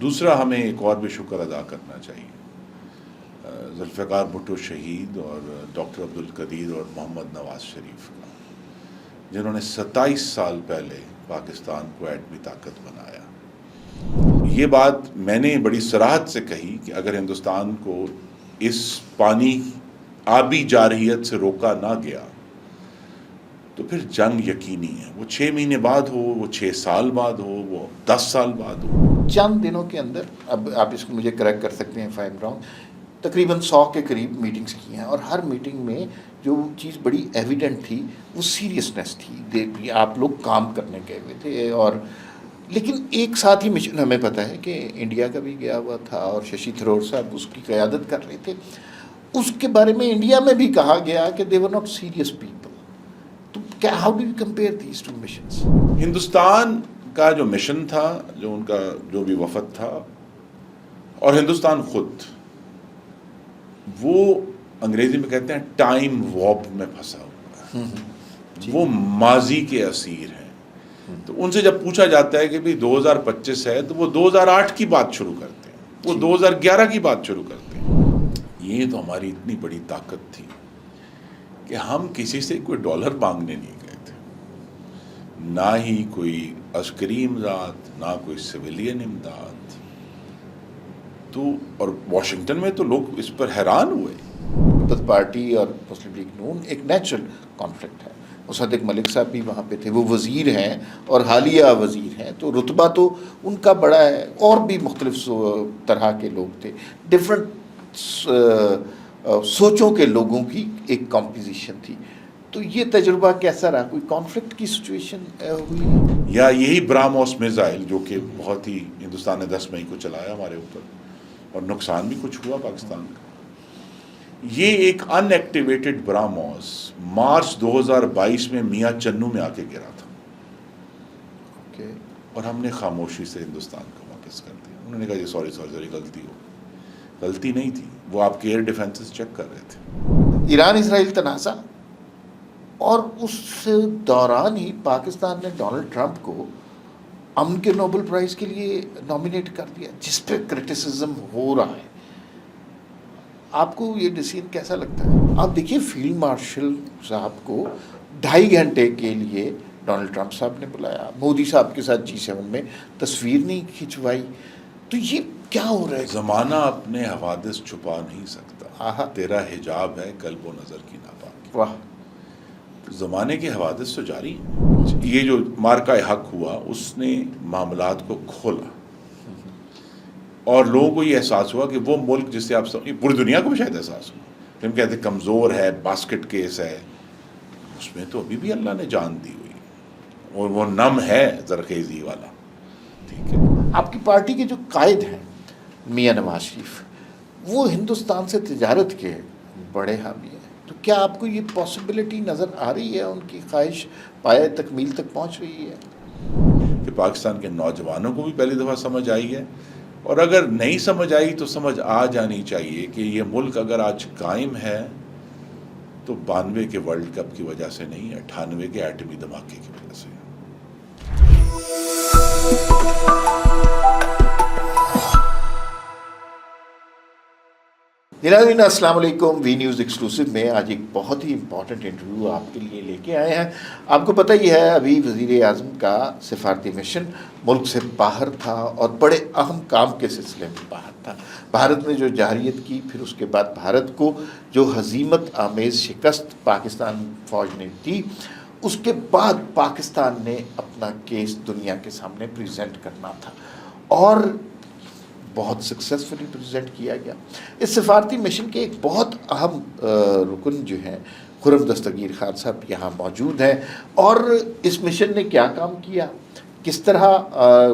دوسرا ہمیں ایک اور بھی شکر ادا کرنا چاہیے ذوالفقار بھٹو شہید اور ڈاکٹر عبدالقدیر اور محمد نواز شریف کا، جنہوں نے 27 سال پہلے پاکستان کو ایٹمی طاقت بنایا۔ یہ بات میں نے بڑی صراحت سے کہی کہ اگر ہندوستان کو اس پانی آبی جارحیت سے روکا نہ گیا تو پھر جنگ یقینی ہے، وہ 6 مہینے بعد ہو، وہ 6 سال بعد ہو، وہ 10 سال بعد ہو۔ چند دنوں کے اندر، اب آپ اس کو مجھے کریکٹ کر سکتے ہیں فائن رانگ، تقریباً 100 کے قریب میٹنگز کی ہیں، اور ہر میٹنگ میں جو چیز بڑی ایویڈنٹ تھی وہ سیریسنس تھی۔ آپ لوگ کام کرنے گئے ہوئے تھے، اور لیکن ایک ساتھ ہی مشن ہمیں پتہ ہے کہ انڈیا کا بھی گیا ہوا تھا اور ششی تھرور صاحب اس کی قیادت کر رہے تھے۔ اس کے بارے میں انڈیا میں بھی کہا گیا کہ they were not serious people۔ تو کیا how do you compare these two missions؟ Hindustan کا جو مشن تھا، جو ان کا جو بھی وفد تھا، اور ہندوستان خود، وہ انگریزی میں کہتے ہیں ٹائم وارپ میں پھنسا ہوا ہے، وہ ماضی کے اسیر ہیں۔ تو ان سے جب پوچھا جاتا ہے کہ بھئی 2025 ہے، تو وہ 2008 کی بات شروع کرتے ہیں، وہ 2011 کی بات شروع کرتے ہیں۔ یہ تو ہماری اتنی بڑی طاقت تھی کہ ہم کسی سے کوئی ڈالر مانگنے نہیں گئے تھے، نہ ہی کوئی عسکری امداد، نہ کوئی سویلین امداد۔ تو اور واشنگٹن میں تو لوگ اس پر حیران ہوئے۔ پیپلز پارٹی اور مسلم لیگ نون ایک نیچرل کانفلکٹ ہے۔ مصدق ملک صاحب بھی وہاں پہ تھے، وہ وزیر ہیں اور حالیہ وزیر ہیں، تو رتبہ تو ان کا بڑا ہے، اور بھی مختلف طرح کے لوگ تھے، ڈفرینٹ سوچوں کے لوگوں کی ایک کمپوزیشن تھی۔ تو یہ تجربہ کیسا رہا؟ کوئی کانفلکٹ کی سچویشن ہوئی؟ یا یہی براموس میزائل جو کہ بہت ہی ہندوستان نے 10 مئی کو چلایا ہمارے اوپر، اور نقصان بھی کچھ ہوا پاکستان کا۔ یہ ایک ان ایکٹیویٹڈ براموس مارچ 2022 میں میاں چنو میں آ کے گرا تھا، اور ہم نے خاموشی سے ہندوستان کو واپس کر دیا۔ انہوں نے کہا یہ سوری غلطی ہو، غلطی نہیں تھی، وہ آپ کے ایئر ڈیفنسز چیک کر رہے تھے۔ ایران اسرائیل تنازع، اور اس دوران ہی پاکستان نے ڈونلڈ ٹرمپ کو امن کے نوبل پرائز کے لیے نامینیٹ کر دیا، جس پہ کرٹیسزم ہو رہا ہے۔ آپ کو یہ ڈیسیژن کیسا لگتا ہے؟ آپ دیکھیے فیلڈ مارشل صاحب کو 2.5 گھنٹے کے لیے ڈونلڈ ٹرمپ صاحب نے بلایا، مودی صاحب کے ساتھ G7 میں تصویر نہیں کھنچوائی۔ تو یہ کیا ہو رہا ہے؟ زمانہ اپنے حوادث چھپا نہیں سکتا، تیرا حجاب ہے قلب و نظر کی ناپاکی۔ واہ! زمانے کے حوادث تو جاری ہیں۔ یہ جو مارکہ حق ہوا، اس نے معاملات کو کھولا، اور لوگوں کو یہ احساس ہوا کہ وہ ملک جس سے آپ پوری دنیا کو بھی شاید احساس ہوا، ہم کہتے ہیں کمزور ہے، باسکٹ کیس ہے، اس میں تو ابھی بھی اللہ نے جان دی ہوئی، اور وہ نم ہے زرخیزی والا۔ ٹھیک ہے، آپ کی پارٹی کے جو قائد ہیں میاں نواز شریف، وہ ہندوستان سے تجارت کے بڑے حامی ہیں، تو کیا آپ کو یہ پاسبلٹی نظر آ رہی ہے، ان کی خواہش پایہ تکمیل تک پہنچ رہی ہے؟ کہ پاکستان کے نوجوانوں کو بھی پہلی دفعہ سمجھ آئی ہے، اور اگر نہیں سمجھ آئی تو سمجھ آ جانی چاہیے کہ یہ ملک اگر آج قائم ہے تو 92 کے ورلڈ کپ کی وجہ سے نہیں، 98 کے ایٹمی دھماکے کی وجہ سے۔ ناظرین السلام علیکم، وی نیوز ایکسکلوسیو میں آج ایک بہت ہی امپورٹنٹ انٹرویو آپ کے لیے لے کے آئے ہیں۔ آپ کو پتہ ہی ہے ابھی وزیر اعظم کا سفارتی مشن ملک سے باہر تھا، اور بڑے اہم کام کے سلسلے میں باہر تھا۔ بھارت نے جو جارحیت کی، پھر اس کے بعد بھارت کو جو ہزیمت آمیز شکست پاکستان فوج نے دی، اس کے بعد پاکستان نے اپنا کیس دنیا کے سامنے پریزنٹ کرنا تھا، اور بہت سکسیسفلی پریزنٹ کیا گیا۔ اس سفارتی مشن کے ایک بہت اہم رکن جو ہیں خرم دستگیر خان صاحب یہاں موجود ہیں، اور اس مشن نے کیا کام کیا، کس طرح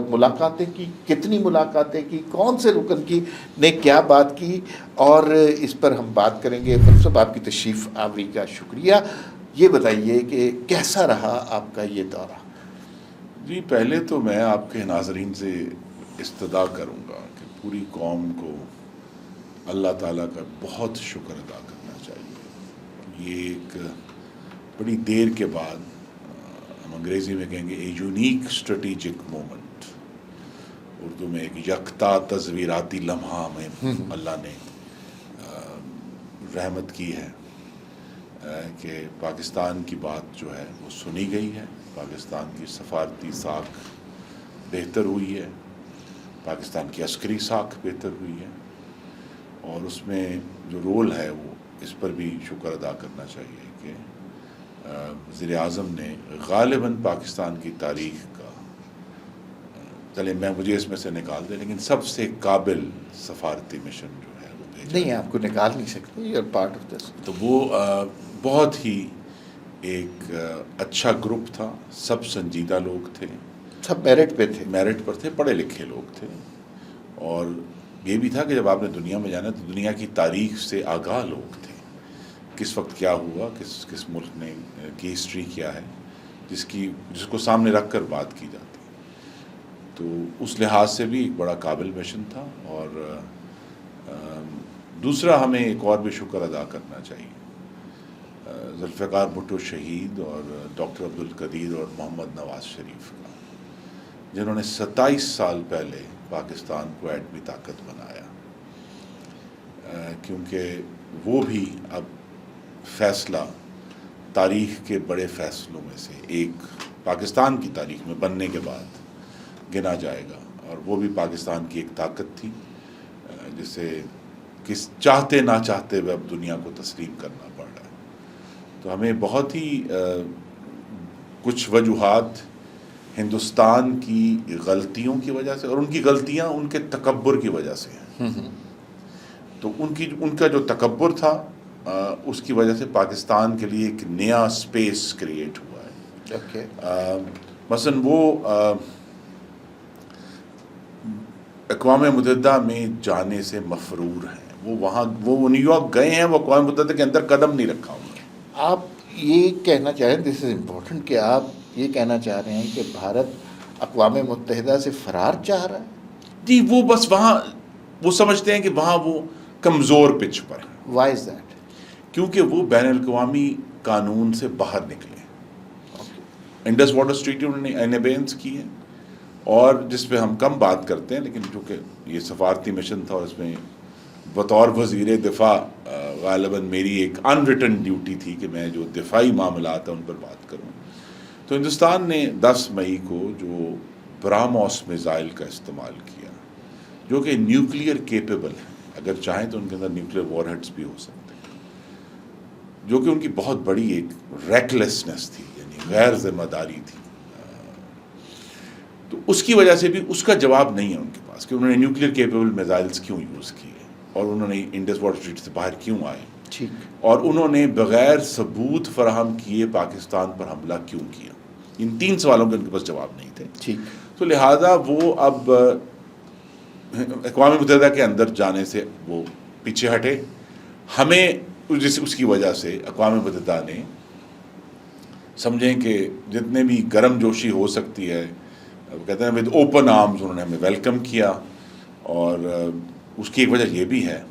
ملاقاتیں کی، کتنی ملاقاتیں کی، کون سے رکن کی نے کیا بات کی، اور اس پر ہم بات کریں گے۔ خرم صاحب آپ کی تشریف آوری کا شکریہ۔ یہ بتائیے کہ کیسا رہا آپ کا یہ دورہ؟ جی، پہلے تو میں آپ کے ناظرین سے استدعا کروں گا کہ پوری قوم کو اللہ تعالیٰ کا بہت شکر ادا کرنا چاہیے۔ یہ ایک بڑی دیر کے بعد، ہم انگریزی میں کہیں گے a unique strategic moment, Urdu میں ایک یکتا تصویراتی لمحہ میں اللہ نے رحمت کی ہے کہ پاکستان کی بات جو ہے وہ سنی گئی ہے، پاکستان کی سفارتی ساکھ بہتر ہوئی ہے، پاکستان کی عسکری ساکھ بہتر ہوئی ہے، اور اس میں جو رول ہے وہ اس پر بھی شکر ادا کرنا چاہیے کہ وزیر اعظم نے غالباً پاکستان کی تاریخ کا، چلے مجھے اس میں سے نکال دیں، لیکن سب سے قابل سفارتی مشن جو ہے وہ بھیجا۔ نہیں، آپ کو نکال نہیں سکتے، you are part of this. تو وہ بہت ہی ایک اچھا گروپ تھا، سب سنجیدہ لوگ تھے، سب میرٹ پہ تھے، میرٹ پر تھے، پڑھے لکھے لوگ تھے، اور یہ بھی تھا کہ جب آپ نے دنیا میں جانا تو دنیا کی تاریخ سے آگاہ لوگ تھے، کس وقت کیا ہوا، کس ملک نے کی ہسٹری کیا ہے، جس کو سامنے رکھ کر بات کی جاتی، تو اس لحاظ سے بھی ایک بڑا قابل مشن تھا۔ اور دوسرا ہمیں ایک اور بھی شکر ادا کرنا چاہیے ذوالفقار بھٹو شہید اور ڈاکٹر عبدالقدیر اور محمد نواز شریف کا، جنہوں نے 27 سال پہلے پاکستان کو ایٹمی طاقت بنایا، کیونکہ وہ بھی اب فیصلہ تاریخ کے بڑے فیصلوں میں سے ایک پاکستان کی تاریخ میں بننے کے بعد گنا جائے گا، اور وہ بھی پاکستان کی ایک طاقت تھی جسے چاہتے نہ چاہتے ہوئے اب دنیا کو تسلیم کرنا پڑ رہا ہے۔ تو ہمیں بہت ہی کچھ وجوہات ہندوستان کی غلطیوں کی وجہ سے، اور ان کی غلطیاں ان کے تکبر کی وجہ سے ہیں، تو ان کا جو تکبر تھا اس کی وجہ سے پاکستان کے لیے ایک نیا سپیس کریٹ ہوا ہے۔ مثلا وہ اقوام متحدہ میں جانے سے مفرور ہیں، وہ نیو یارک گئے ہیں، وہ اقوام متحدہ کے اندر قدم نہیں رکھا ہوں گے۔ آپ یہ کہنا چاہ رہے ہیں، دس از امپورٹنٹ، کہ آپ یہ کہنا چاہ رہے ہیں کہ بھارت اقوام متحدہ سے فرار چاہ رہا ہے؟ جی، وہ بس وہاں وہ سمجھتے ہیں کہ وہاں وہ کمزور پچ پر ہے۔ Why is that? کیونکہ وہ بین الاقوامی قانون سے باہر نکلے، انڈس واٹر ٹریٹی انہوں نے انیبینس کی ہے، اور جس پہ ہم کم بات کرتے ہیں، لیکن چونکہ یہ سفارتی مشن تھا اور اس میں بطور وزیر دفاع غالباً میری ایک ان ریٹن ڈیوٹی تھی کہ میں جو دفاعی معاملات ہیں ان پر بات کروں، تو ہندوستان نے 10 مئی کو جو براموس میزائل کا استعمال کیا، جو کہ نیوکلیئر کیپیبل ہے، اگر چاہیں تو ان کے اندر نیوکلیئر وار ہیڈز بھی ہو سکتے ہیں، جو کہ ان کی بہت بڑی ایک ریکلیسنس تھی، یعنی غیر ذمہ داری تھی، تو اس کی وجہ سے بھی اس کا جواب نہیں ہے ان کے پاس کہ انہوں نے نیوکلیئر کیپیبل میزائلز کیوں یوز کیے، اور انہوں نے انڈس واٹر ٹریٹی سے باہر کیوں آئے، ٹھیک، اور انہوں نے بغیر ثبوت فراہم کیے پاکستان پر حملہ کیوں کیا۔ ان 3 سوالوں کے ان کے پاس جواب نہیں تھے، ٹھیک، تو لہٰذا وہ اب اقوام متحدہ کے اندر جانے سے وہ پیچھے ہٹے۔ ہمیں اس کی وجہ سے اقوام متحدہ نے سمجھیں کہ جتنے بھی گرم جوشی ہو سکتی ہے، وہ کہتے ہیں ود اوپن آرمز انہوں نے ہمیں ویلکم کیا، اور اس کی ایک وجہ یہ بھی ہے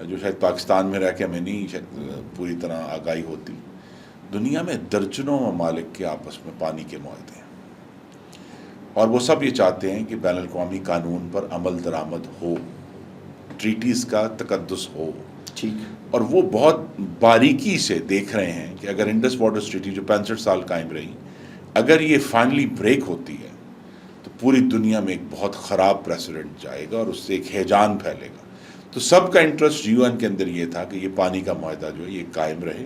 جو شاید پاکستان میں رہ کے ہمیں نہیں شاید پوری طرح آگاہی ہوتی، دنیا میں درجنوں ممالک کے آپس میں پانی کے معاہدے ہیں، اور وہ سب یہ چاہتے ہیں کہ بین الاقوامی قانون پر عمل درآمد ہو، ٹریٹیز کا تقدس ہو، ٹھیک، اور وہ بہت باریکی سے دیکھ رہے ہیں کہ اگر انڈس واٹر ٹریٹی جو 65 سال قائم رہی، اگر یہ فائنلی بریک ہوتی ہے تو پوری دنیا میں ایک بہت خراب پریسیڈنٹ جائے گا، اور اس سے ایک ہیجان پھیلے گا۔ تو سب کا انٹرسٹ UN کے اندر یہ تھا کہ یہ پانی کا معاہدہ جو ہے یہ قائم رہے،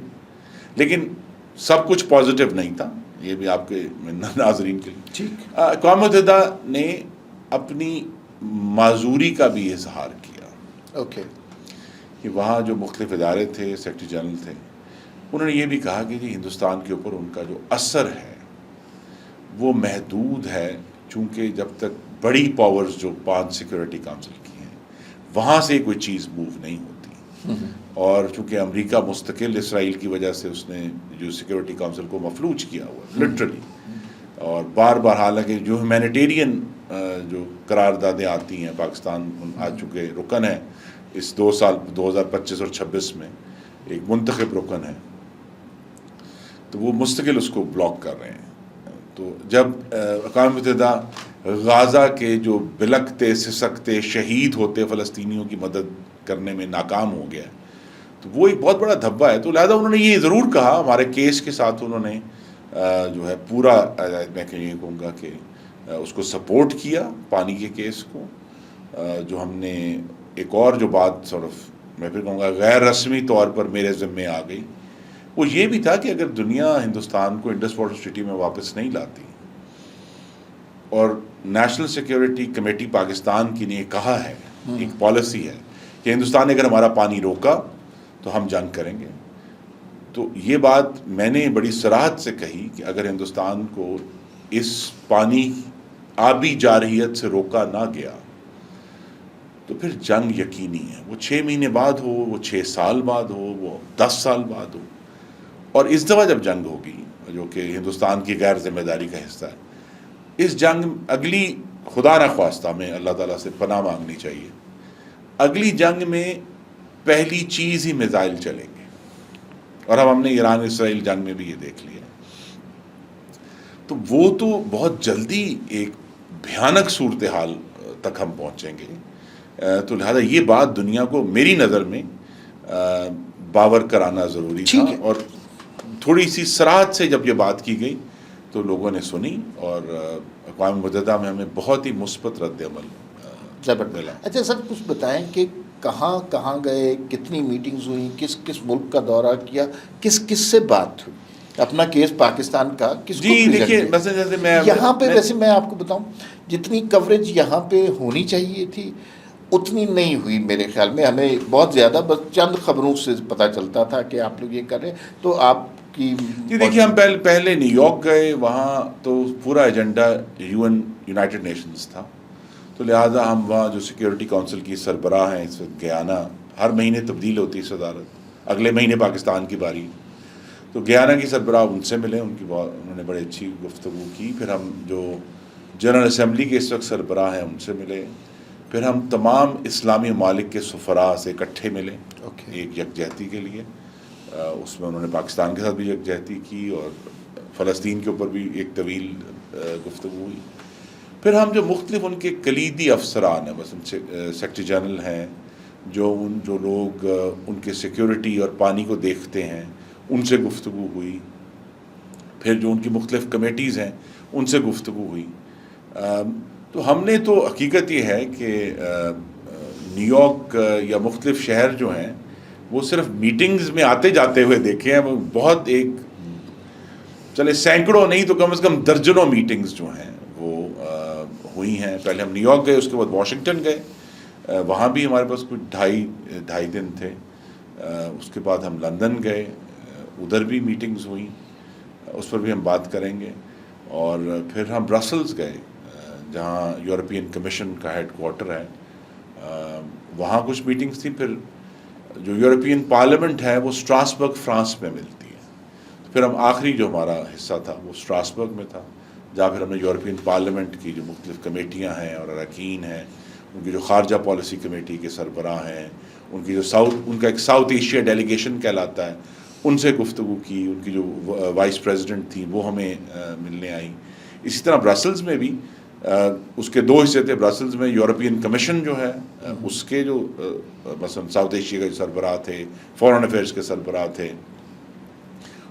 لیکن سب کچھ پازیٹیو نہیں تھا، یہ بھی آپ کے ناظرین کے لیے۔ ٹھیک، اقوام متحدہ نے اپنی معذوری کا بھی اظہار کیا، اوکے، کہ وہاں جو مختلف ادارے تھے، سیکرٹری جنرل تھے، انہوں نے یہ بھی کہا کہ ہندوستان کے اوپر ان کا جو اثر ہے وہ محدود ہے، چونکہ جب تک بڑی پاورز جو 5 سیکورٹی کونسل کی ہیں وہاں سے کوئی چیز موو نہیں ہوتی، اور چونکہ امریکہ مستقل اسرائیل کی وجہ سے اس نے جو سیکورٹی کونسل کو مفلوج کیا ہوا لٹرلی، اور بار بار، حالانکہ جو ہیومینیٹیرین جو قراردادیں آتی ہیں، پاکستان آ چکے رکن ہے اس 2 سال 2025 اور 26 میں، ایک منتخب رکن ہے، تو وہ مستقل اس کو بلاک کر رہے ہیں۔ تو جب اقوام متحدہ غازہ کے جو بلکتے سسکتے شہید ہوتے فلسطینیوں کی مدد کرنے میں ناکام ہو گیا ہے، تو وہ ایک بہت بڑا دھبا ہے. تو لہٰذا انہوں نے یہ ضرور کہا، ہمارے کیس کے ساتھ انہوں نے جو ہے پورا میں یہ کہوں گا کہ اس کو سپورٹ کیا، پانی کے کیس کو. جو ہم نے ایک اور جو بات میں پھر کہوں گا غیر رسمی طور پر میرے ذمے آ گئی، وہ یہ بھی تھا کہ اگر دنیا ہندوستان کو انڈس واٹر ٹریٹی میں واپس نہیں لاتی، اور نیشنل سیکیورٹی کمیٹی پاکستان کی نے یہ کہا ہے، ایک پالیسی ہے کہ ہندوستان نے اگر ہمارا پانی روکا تو ہم جنگ کریں گے. تو یہ بات میں نے بڑی صراحت سے کہی کہ اگر ہندوستان کو اس پانی آبی جارحیت سے روکا نہ گیا تو پھر جنگ یقینی ہے. وہ 6 مہینے بعد ہو، وہ 6 سال بعد ہو، وہ 10 سال بعد ہو. اور اس دفعہ جب جنگ ہوگی جو کہ ہندوستان کی غیر ذمہ داری کا حصہ ہے، اس جنگ اگلی خدا نخواستہ ہمیں اللہ تعالیٰ سے پناہ مانگنی چاہیے، اگلی جنگ میں پہلی چیز ہی میزائل چلیں گے. اور اب ہم نے ایران اسرائیل جنگ میں بھی یہ دیکھ لیا. تو وہ تو بہت جلدی ایک بھیانک صورتحال تک ہم پہنچیں گے. تو لہذا یہ بات دنیا کو میری نظر میں باور کرانا ضروری تھا. اور تھوڑی سی صراحت سے جب یہ بات کی گئی تو لوگوں نے سنی، اور اقوام متحدہ میں ہمیں بہت ہی مثبت رد عمل ملا. اچھا سر، کچھ بتائیں کہ کہاں کہاں گئے، کتنی میٹنگز ہوئیں، کس کس ملک کا دورہ کیا، کس کس سے بات ہوئی، اپنا کیس پاکستان کا کس کو جی دیکھیے، مثلا جیسے میں یہاں پہ ویسے میں آپ کو بتاؤں جتنی کوریج یہاں پہ ہونی چاہیے تھی اتنی نہیں ہوئی میرے خیال میں. ہمیں بہت زیادہ بس چند خبروں سے پتہ چلتا تھا کہ آپ لوگ یہ کر رہے ہیں. تو آپ کی جی دیکھیے، ہم پہلے نیو یارک گئے، وہاں تو پورا ایجنڈا یونائٹڈ نیشنز تھا. تو لہٰذا ہم وہاں جو سیکیورٹی کونسل کی سربراہ ہیں اس وقت گیانا، ہر مہینے تبدیل ہوتی ہے صدارت، اگلے مہینے پاکستان کی باری. تو گیانا کی سربراہ ان سے ملے، انہوں نے بڑی اچھی گفتگو کی. پھر ہم جو جنرل اسمبلی کے اس وقت سربراہ ہیں ان سے ملے. پھر ہم تمام اسلامی ممالک کے سفراء سے اکٹھے ملے ایک یکجہتی کے لیے. اس میں انہوں نے پاکستان کے ساتھ بھی یکجہتی کی اور فلسطین کے اوپر بھی ایک طویل گفتگو ہوئی. پھر ہم جو مختلف ان کے کلیدی افسران ہیں، مثلا سیکرٹری جنرل ہیں، جو لوگ ان کے سیکیورٹی اور پانی کو دیکھتے ہیں، ان سے گفتگو ہوئی. پھر جو ان کی مختلف کمیٹیز ہیں ان سے گفتگو ہوئی. تو ہم نے تو حقیقت یہ ہے کہ نیو یارک یا مختلف شہر جو ہیں وہ صرف میٹنگز میں آتے جاتے ہوئے دیکھے ہیں. وہ بہت ایک چلے سینکڑوں نہیں تو کم از کم درجنوں میٹنگز جو ہیں وہ ہوئی ہیں. پہلے ہم نیو یارک گئے، اس کے بعد واشنگٹن گئے، وہاں بھی ہمارے پاس کچھ ڈھائی دن تھے. اس کے بعد ہم لندن گئے، ادھر بھی میٹنگز ہوئیں، اس پر بھی ہم بات کریں گے. اور پھر ہم برسلز گئے جہاں یورپین کمیشن کا ہیڈ کوارٹر ہے، وہاں کچھ میٹنگز تھیں. پھر جو یورپین پارلیمنٹ ہے وہ اسٹراسبرگ فرانس میں ملتی ہے. پھر ہم آخری جو ہمارا حصہ تھا وہ اسٹراسبرگ میں تھا، جہاں پھر ہم نے یورپین پارلیمنٹ کی جو مختلف کمیٹیاں ہیں اور اراکین ہیں، ان کی جو خارجہ پالیسی کمیٹی کے سربراہ ہیں، ان کی جو ان کا ایک ساؤتھ ایشیا ڈیلیگیشن کہلاتا ہے، ان سے گفتگو کی. ان کی جو وائس پریزیڈنٹ تھیں وہ ہمیں ملنے آئیں. اسی طرح برسلز میں بھی اس کے 2 حصے تھے. برسلز میں یورپین کمیشن جو ہے اس کے جو مثلا ساؤتھ ایشیا کے سربراہ تھے، فارن افیئرس کے سربراہ تھے.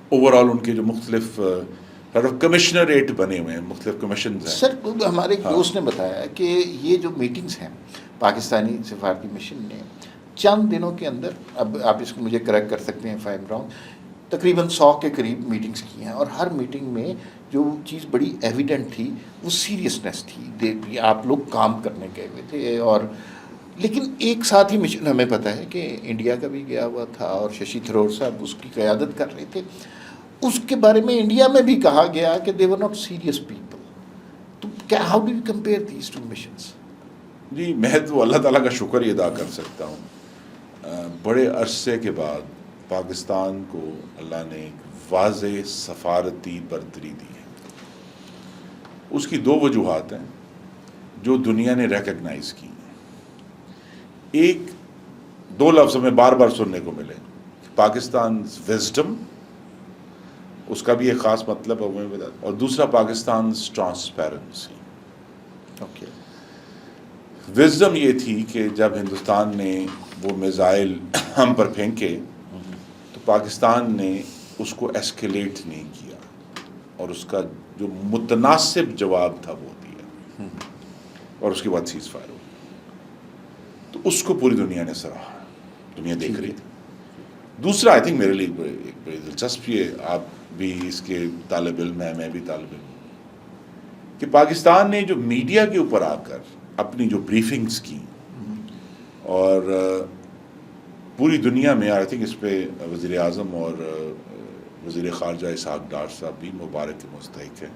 اوور آل ان کے جو مختلف کمشنریٹ بنے ہوئے ہیں، مختلف کمیشنز ہیں. سر ہمارے دوست نے بتایا کہ یہ جو میٹنگز ہیں پاکستانی سفارتی مشن نے چند دنوں کے اندر، اب آپ اس کو مجھے کریکٹ کر سکتے ہیں فائم رانگ، تقریباً 100 کے قریب میٹنگز کی ہیں. اور ہر میٹنگ میں جو چیز بڑی ایویڈنٹ تھی وہ سیریسنس تھی. آپ لوگ کام کرنے گئے ہوئے تھے. اور لیکن ایک ساتھ ہی مشن ہمیں پتہ ہے کہ انڈیا کا بھی گیا ہوا تھا اور ششی تھرور صاحب اس کی قیادت کر رہے تھے. اس کے بارے میں انڈیا میں بھی کہا گیا کہ they were not serious people. تو کیا how do you compare these two missions? جی میں تو اللہ تعالیٰ کا شکر ہی ادا کر سکتا ہوں. بڑے عرصے کے بعد پاکستان کو اللہ نے ایک واضح سفارتی برتری دی ہے. اس کی 2 وجوہات ہیں جو دنیا نے ریکگنائز کی. ایک 2 لفظ میں بار بار سننے کو ملے، پاکستان وزڈم، اس کا بھی ایک خاص مطلب ہے، اور دوسرا پاکستان ٹرانسپیرنسی. اوکے. وزڈم یہ تھی کہ جب ہندوستان نے وہ میزائل ہم پر پھینکے تو پاکستان نے اس کو ایسکیلیٹ نہیں کیا اور اس کا جو متناسب جواب تھا وہ دیا اور اس کے بعد سیز فائر ہو. تو اس کو پوری دنیا نے سراہا, دنیا دیکھ رہی تھی. دوسرا آئی تھنک میرے لیے ایک بڑی دلچسپ یہ, آپ بھی اس کے طالب علم ہیں, میں بھی طالب علم, کہ پاکستان نے جو میڈیا کے اوپر آ کر اپنی جو بریفنگز کی اور پوری دنیا میں, آئی تھنک اس پہ وزیر اعظم اور وزیر خارجہ اسحاق ڈار صاحب بھی مبارک کے مستحق ہیں,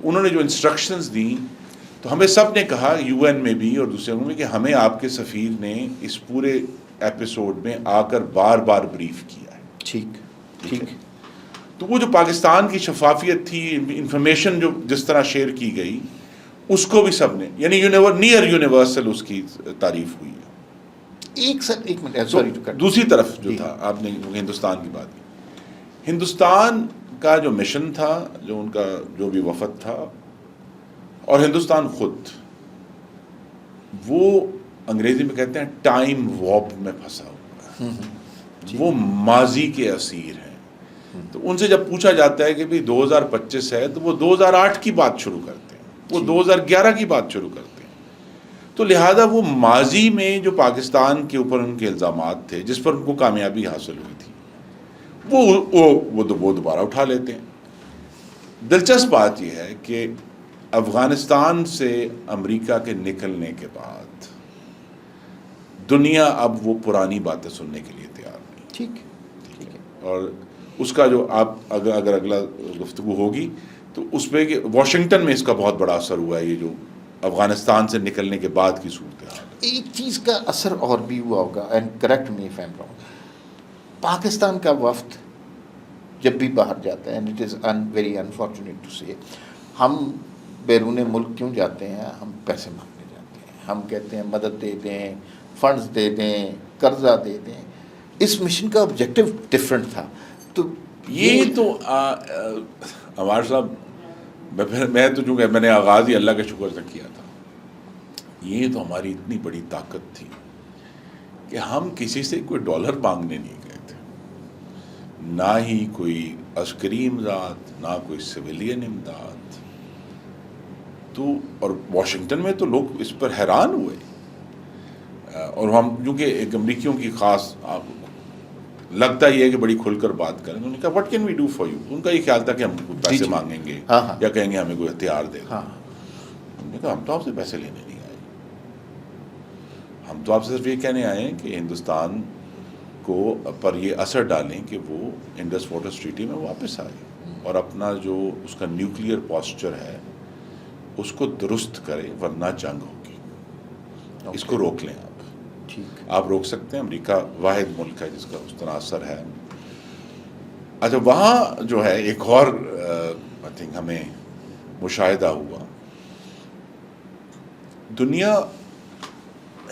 انہوں نے جو انسٹرکشنز دیں تو ہمیں سب نے کہا, یو این میں بھی اور دوسرے میں, کہ ہمیں آپ کے سفیر نے اس پورے ایپیسوڈ میں آ کر بار بار بریف کیا ہے. ٹھیک. تو وہ جو پاکستان کی شفافیت تھی, انفارمیشن جو جس طرح شیئر کی گئی, اس کو بھی سب نے, یعنی نیئر یونیورسل اس کی تعریف ہوئی ہے. ایک منٹ, دوسری طرف جو تھا, آپ نے ہندوستان کی بات کی, ہندوستان کا جو مشن تھا, جو ان کا جو بھی وفد تھا, اور ہندوستان خود, وہ انگریزی میں کہتے ہیں ٹائم وارپ میں پھنسا ہوا ہے. وہ ماضی کے اسیر ہیں. تو ان سے جب پوچھا جاتا ہے کہ بھئی 2025 ہے, تو وہ 2008 کی بات شروع کرتے ہیں, وہ 2011 کی بات شروع کرتے ہیں. تو لہذا وہ ماضی میں جو پاکستان کے اوپر ان کے الزامات تھے, جس پر ان کو کامیابی حاصل ہوئی تھی, وہ دوبارہ اٹھا لیتے ہیں. دلچسپ بات یہ ہے کہ افغانستان سے امریکہ کے نکلنے کے بعد دنیا اب وہ پرانی باتیں سننے کے لیے تیار نہیں. ٹھیک ہے. اور اس کا جو آپ اگر اگلا گفتگو ہوگی تو اس پہ کہ واشنگٹن میں اس کا بہت بڑا اثر ہوا ہے, یہ جو افغانستان سے نکلنے کے بعد کی صورتحال. ایک چیز کا اثر اور بھی ہوا ہوگا, and correct me if I am wrong, Pakistan کا وفد جب بھی باہر جاتا ہے, and it is very unfortunate to say, ہم بیرون ملک کیوں جاتے ہیں؟ ہم پیسے مانگنے جاتے ہیں, ہم کہتے ہیں مدد دے دیں, فنڈز دے دیں, قرضہ دے دیں. اس مشن کا آبجیکٹو ڈفرینٹ تھا. تو یہ تو عمار صاحب, میں تو چونکہ میں نے آغاز ہی اللہ کے شکر سے کیا تھا, یہ تو ہماری اتنی بڑی طاقت تھی کہ ہم کسی سے کوئی ڈالر مانگنے نہیں گئے تھے, نہ ہی کوئی عسکری امداد, نہ کوئی سویلین امداد. تو اور واشنگٹن میں تو لوگ اس پر حیران ہوئے, اور ہم چونکہ ایک امریکیوں کی خاص لگتا ہی ہے کہ بڑی کھل کر بات کریں, انہوں نے کہا what can we do for you. ان کا یہ خیال تھا کہ ہم کوئی پیسے مانگیں گے یا کہیں گے ہمیں کوئی ہتھیار دے دیں. ہم نے کہا ہم تو آپ سے پیسے لینے نہیں آئے, ہم تو آپ سے صرف یہ کہنے آئے ہیں کہ ہندوستان کو پر یہ اثر ڈالیں کہ وہ انڈس واٹر ٹریٹی میں واپس آئے اور اپنا جو اس کا نیوکلیئر پوسچر ہے اس کو درست کرے, ورنہ جنگ ہوگی. اس کو روک لیں آپ روک سکتے ہیں. امریکہ واحد ملک ہے جس کا اس طرح اثر ہے. اچھا, وہاں جو ہے ایک اور آئی تھنک ہمیں مشاہدہ ہوا, دنیا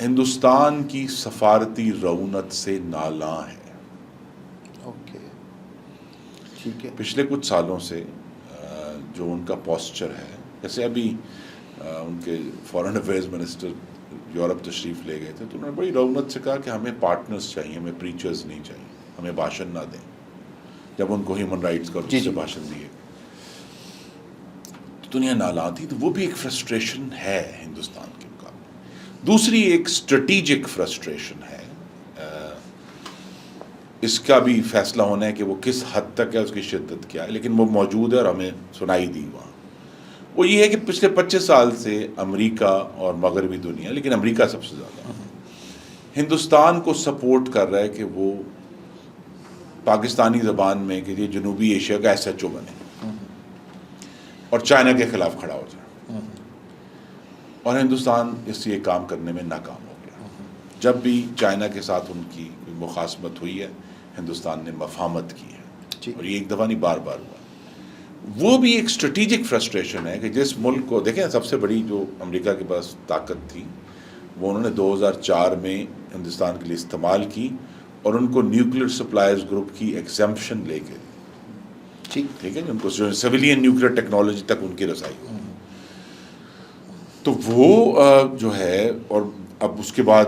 ہندوستان کی سفارتی رونق سے نالاں ہے. اوکے, ٹھیک ہے. پچھلے کچھ سالوں سے جو ان کا پوسچر ہے, جیسے ابھی ان کے فارن افیئرز منسٹر یورپ تشریف لے گئے تھے, تو انہوں نے بڑی رونق سے کہا کہ ہمیں پارٹنرز چاہیے, ہمیں پریچرز نہیں چاہیے, ہمیں بھاشن نہ دیں. جب ان کو ہیومن رائٹس کا سے بھاشن دیے تو دنیا نالاں تھی. تو وہ بھی ایک فرسٹریشن ہے ہندوستان کے مقابلے. دوسری ایک اسٹریٹیجک فرسٹریشن ہے, اس کا بھی فیصلہ ہونا ہے کہ وہ کس حد تک ہے, اس کی شدت کیا ہے, لیکن وہ موجود ہے اور ہمیں سنائی دی وہاں. وہ یہ ہے کہ پچھلے 25 سال سے امریکہ اور مغربی دنیا, لیکن امریکہ سب سے زیادہ ہندوستان کو سپورٹ کر رہا ہے کہ وہ پاکستانی زبان میں کہ یہ جنوبی ایشیا کا ایس ایچ او بنے اور چائنا کے خلاف کھڑا ہو جائے. اور ہندوستان اس سے یہ کام کرنے میں ناکام ہو گیا. جب بھی چائنا کے ساتھ ان کی مخاصمت ہوئی ہے, ہندوستان نے مفاہمت کی ہے, اور یہ ایک دفعہ نہیں بار بار ہوا. وہ بھی ایک اسٹریٹجک فرسٹریشن ہے کہ جس ملک کو دیکھیں, سب سے بڑی جو امریکہ کے پاس طاقت تھی وہ انہوں نے 2004 میں ہندوستان کے لیے استعمال کی, اور ان کو نیوکلیئر سپلائرز گروپ کی ایگزمپشن لے کے ٹھیک ہے, ان کو سویلین نیوکلیئر ٹیکنالوجی تک ان کی رسائی ہو. تو وہ جو ہے، اور اب اس کے بعد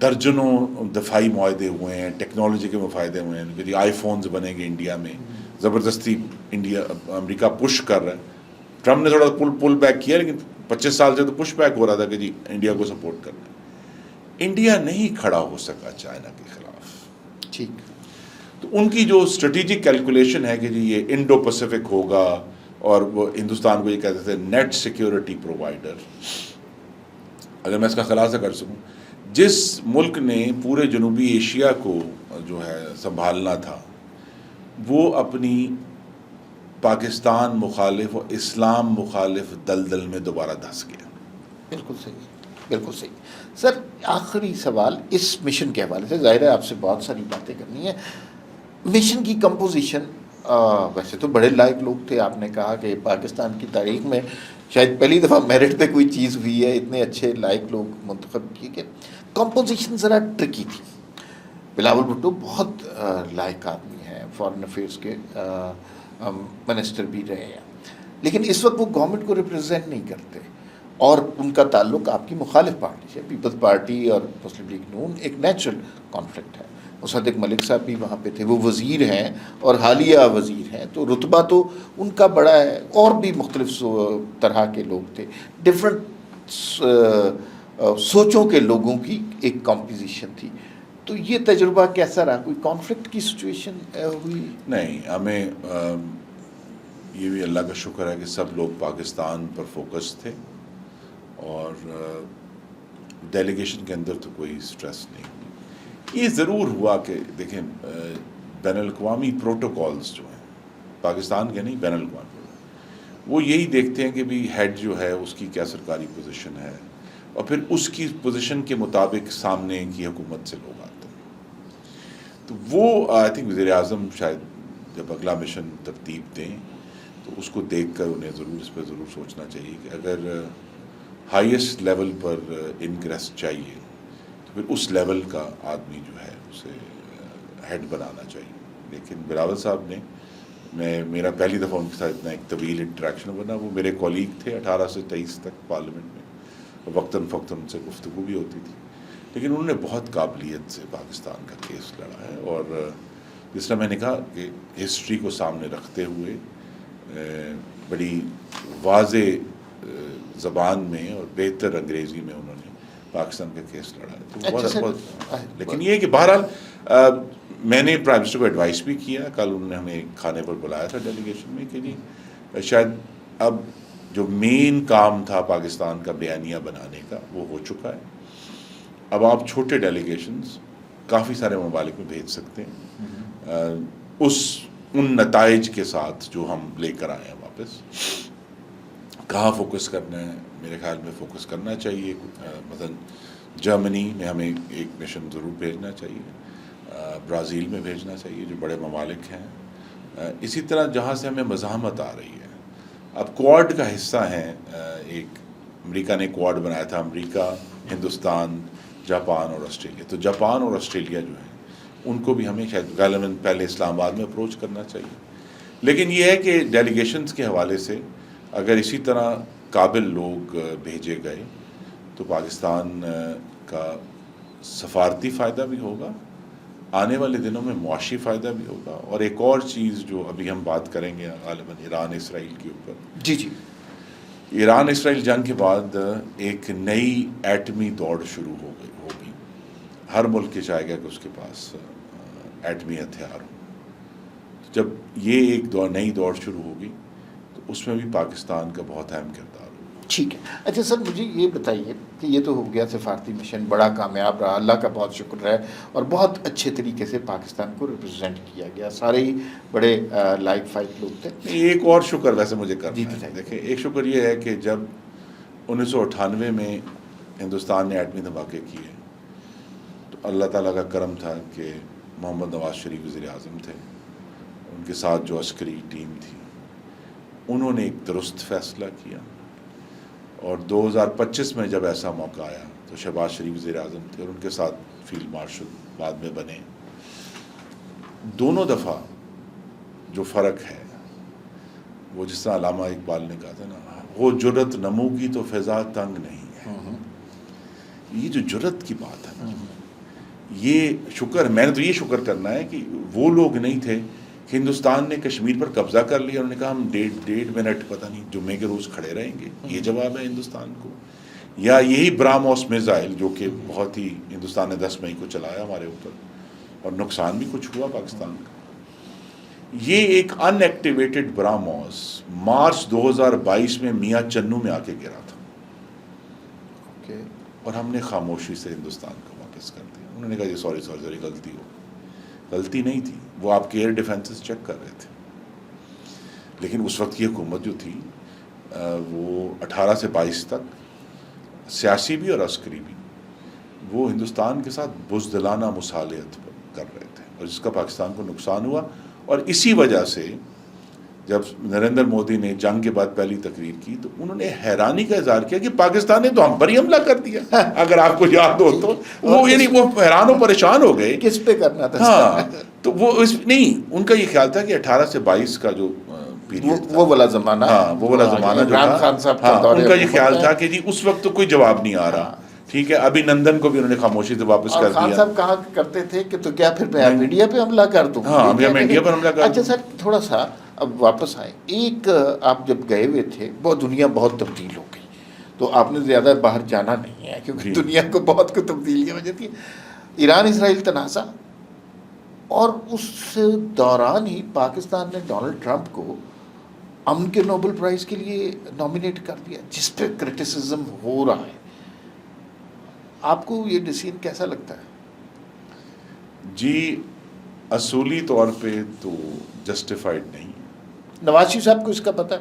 درجنوں دفاعی معاہدے ہوئے ہیں، ٹیکنالوجی کے مفاہدے ہوئے ہیں کہ آئی فونز بنیں گے انڈیا میں، زبردستی امریکہ پش کر رہا ہے. ٹرمپ نے تھوڑا پل بیک کیا، لیکن 25 سال سے تو پش بیک ہو رہا تھا کہ جی انڈیا کو سپورٹ کرنا ہے. انڈیا نہیں کھڑا ہو سکا چائنا کے خلاف. ٹھیک. تو ان کی جو اسٹریٹجک کیلکولیشن ہے کہ جی یہ انڈو پیسفک ہوگا، اور وہ ہندوستان کو یہ کہتے تھے نیٹ سیکیورٹی پرووائڈر. اگر میں اس کا خلاصہ کر سکوں، جس ملک نے پورے جنوبی ایشیا کو جو ہے سنبھالنا تھا، وہ اپنی پاکستان مخالف اور اسلام مخالف دلدل میں دوبارہ دھس گیا. بالکل صحیح، بالکل صحیح. سر آخری سوال اس مشن کے حوالے سے، ظاہر ہے آپ سے بہت ساری باتیں کرنی ہیں. مشن کی کمپوزیشن، ویسے تو بڑے لائق لوگ تھے، آپ نے کہا کہ پاکستان کی تاریخ میں شاید پہلی دفعہ میرٹ پہ کوئی چیز ہوئی ہے، اتنے اچھے لائق لوگ منتخب کیے گئے. کمپوزیشن ذرا ٹرکی تھی. بلاول بھٹو بہت لائق آدمی ہیں، فارن افیئرس کے منسٹر بھی رہے ہیں، لیکن اس وقت وہ گورنمنٹ کو ریپرزینٹ نہیں کرتے، اور ان کا تعلق آپ کی مخالف پارٹی سے، پیپلز پارٹی اور مسلم لیگ نون، ایک نیچرل کانفلکٹ ہے. مصدق ملک صاحب بھی وہاں پہ تھے، وہ وزیر ہیں اور حالیہ وزیر ہیں، تو رتبہ تو ان کا بڑا ہے. اور بھی مختلف طرح کے لوگ تھے، ڈفرینٹ سوچوں کے لوگوں کی ایک کمپوزیشن تھی. تو یہ تجربہ کیسا رہا؟ کوئی کانفلکٹ کی سچویشن ہوئی؟ نہیں، ہمیں یہ بھی اللہ کا شکر ہے کہ سب لوگ پاکستان پر فوکس تھے، اور ڈیلیگیشن کے اندر تو کوئی سٹریس نہیں ہوئی. یہ ضرور ہوا کہ دیکھیں بین الاقوامی پروٹوکالز جو ہیں، پاکستان کے نہیں، بین الاقوامی، وہ یہی دیکھتے ہیں کہ بھی ہیڈ جو ہے اس کی کیا سرکاری پوزیشن ہے، اور پھر اس کی پوزیشن کے مطابق سامنے کی حکومت سے لوگ آتے ہیں. تو وہ آئی تھنک وزیر اعظم شاید جب اگلا مشن ترتیب دیں تو اس کو دیکھ کر انہیں ضرور اس پہ ضرور سوچنا چاہیے کہ اگر ہائیسٹ لیول پر انکریس چاہیے تو پھر اس لیول کا آدمی جو ہے اسے ہیڈ بنانا چاہیے. لیکن بلاول صاحب نے، میرا پہلی دفعہ ان کے ساتھ اتنا ایک طویل انٹریکشن بنا. وہ میرے کولیگ تھے 18 سے 23 تک پارلیمنٹ میں، وقتاً فوقتاً ان سے گفتگو بھی ہوتی تھی، لیکن انہوں نے بہت قابلیت سے پاکستان کا کیس لڑا ہے. اور جس طرح میں نے کہا کہ ہسٹری کو سامنے رکھتے ہوئے بڑی واضح زبان میں اور بہتر انگریزی میں انہوں نے پاکستان کا کیس لڑا ہے. تو بہت لیکن یہ کہ بہرحال میں نے پرائم منسٹر کو ایڈوائس بھی کیا. کل انہوں نے ہمیں کھانے پر بلایا تھا ڈیلیگیشن میں کہ جی شاید اب جو مین کام تھا پاکستان کا بیانیہ بنانے کا وہ ہو چکا ہے. اب آپ چھوٹے ڈیلیگیشنز کافی سارے ممالک میں بھیج سکتے ہیں ان نتائج کے ساتھ جو ہم لے کر آئے ہیں واپس. کہاں فوکس کرنا ہے؟ میرے خیال میں فوکس کرنا چاہیے. مثلا جرمنی میں ہمیں ایک مشن ضرور بھیجنا چاہیے، برازیل میں بھیجنا چاہیے جو بڑے ممالک ہیں. اسی طرح جہاں سے ہمیں مزاحمت آ رہی ہے، اب کوڈ کا حصہ ہیں. ایک امریکہ نے کوڈ بنایا تھا، امریکہ، ہندوستان، جاپان اور آسٹریلیا. تو جاپان اور آسٹریلیا جو ہیں ان کو بھی ہمیں شاید غالباً پہلے اسلام آباد میں اپروچ کرنا چاہیے. لیکن یہ ہے کہ ڈیلیگیشنز کے حوالے سے اگر اسی طرح قابل لوگ بھیجے گئے تو پاکستان کا سفارتی فائدہ بھی ہوگا، آنے والے دنوں میں معاشی فائدہ بھی ہوگا. اور ایک اور چیز جو ابھی ہم بات کریں گے غالباً ایران اسرائیل کے اوپر. جی جی. ایران اسرائیل جنگ کے بعد ایک نئی ایٹمی دوڑ شروع ہوگی. ہر ملک یہ چاہے گا کہ اس کے پاس ایٹمی ہتھیار ہوں. جب یہ ایک نئی دوڑ شروع ہوگی تو اس میں بھی پاکستان کا بہت اہم کردار ہوگا. ٹھیک ہے. اچھا سر، مجھے یہ بتائیے کہ یہ تو ہو گیا سفارتی مشن، بڑا کامیاب رہا، اللہ کا بہت شکر ہے، اور بہت اچھے طریقے سے پاکستان کو ریپرزینٹ کیا گیا، سارے ہی بڑے لائق فائق لوگ تھے. ایک اور شکر ویسے مجھے کرنا ہے. دیکھیں، ایک شکر یہ ہے کہ جب 1998 میں ہندوستان نے ایٹمی دھماکے کیے تو اللہ تعالیٰ کا کرم تھا کہ محمد نواز شریف وزیر اعظم تھے، ان کے ساتھ جو عسکری ٹیم تھی انہوں نے ایک درست فیصلہ کیا. اور 2025 میں جب ایسا موقع آیا تو شہباز شریف وزیر اعظم تھے اور ان کے ساتھ فیلڈ مارشل بعد میں بنے. دونوں دفعہ جو فرق ہے وہ جس طرح علامہ اقبال نے کہا تھا نا، ہو جرت نمو کی تو فضا تنگ نہیں ہے. یہ جو جرت کی بات ہے نا، یہ شکر، میں نے تو یہ شکر کرنا ہے کہ وہ لوگ نہیں تھے کہ ہندوستان نے کشمیر پر قبضہ کر لیا، انہوں نے کہا ہم ڈیڑھ منٹ پتہ نہیں جمعے کے روز کھڑے رہیں گے. یہ جواب ہے ہندوستان کو. یا یہی براموس میزائل جو کہ بہت ہی ہندوستان نے 10 مئی کو چلایا ہمارے اوپر اور نقصان بھی کچھ ہوا پاکستان کا. یہ ایک ان ایکٹیویٹڈ براموس مارچ 2022 میں میاں چنو میں آ کے گرا تھا، اور ہم نے خاموشی سے ہندوستان کو واپس کر دیا. انہوں نے کہا جی سوری غلطی نہیں تھی، وہ آپ کے ایئر ڈیفنسز چیک کر رہے تھے. لیکن اس وقت کی حکومت جو تھی وہ 18 سے 22 تک سیاسی بھی اور عسکری بھی وہ ہندوستان کے ساتھ بزدلانہ مصالحت کر رہے تھے، اور جس کا پاکستان کو نقصان ہوا. اور اسی وجہ سے جب نریندر مودی نے جنگ کے بعد پہلی تقریر کی تو انہوں نے حیرانی کا اظہار کیا کہ پاکستان نے تو ہم پر ہی حملہ کر دیا. اگر آپ کو یاد ہو تو وہ یعنی وہ حیران و پریشان ہو گئے کس پہ کرنا تھا. ہاں تو وہ نہیں، ان کا یہ خیال تھا کہ 18 سے 22 کا جو پیریڈ وہ والا زمانہ، ہاں وہ والا زمانہ جو عمران خان صاحب تھا، کا ان کا یہ خیال تھا کہ جی اس وقت تو کوئی جواب نہیں آ رہا. ٹھیک ہے، ابھی نندن کو بھی انہوں نے خاموشی سے واپس کر دیا. خان صاحب کہا کرتے تھے کہ تو کیا پھر میں میڈیا پہ حملہ کر دوں. ہاں میں میڈیا پر حملہ کر دوں. اچھا سر تھوڑا سا اب واپس آئے. ایک آپ جب گئے ہوئے تھے بہت دنیا بہت تبدیل ہو گئی، تو آپ نے زیادہ باہر جانا نہیں ہے کیونکہ دنیا کو بہت کو تبدیلیاں ہو جاتی ہیں. ایران اسرائیل تنازع، اور اس دوران ہی پاکستان نے ڈونلڈ ٹرمپ کو امن کے نوبل پرائز کے لیے نامینیٹ کر دیا، جس پہ کرٹیسزم ہو رہا ہے. آپ کو یہ ڈیسیژن کیسا لگتا ہے؟ جی اصولی طور پہ تو جسٹیفائڈ نہیں ہے. نواز شریف صاحب کو اس کا پتہ ہے؟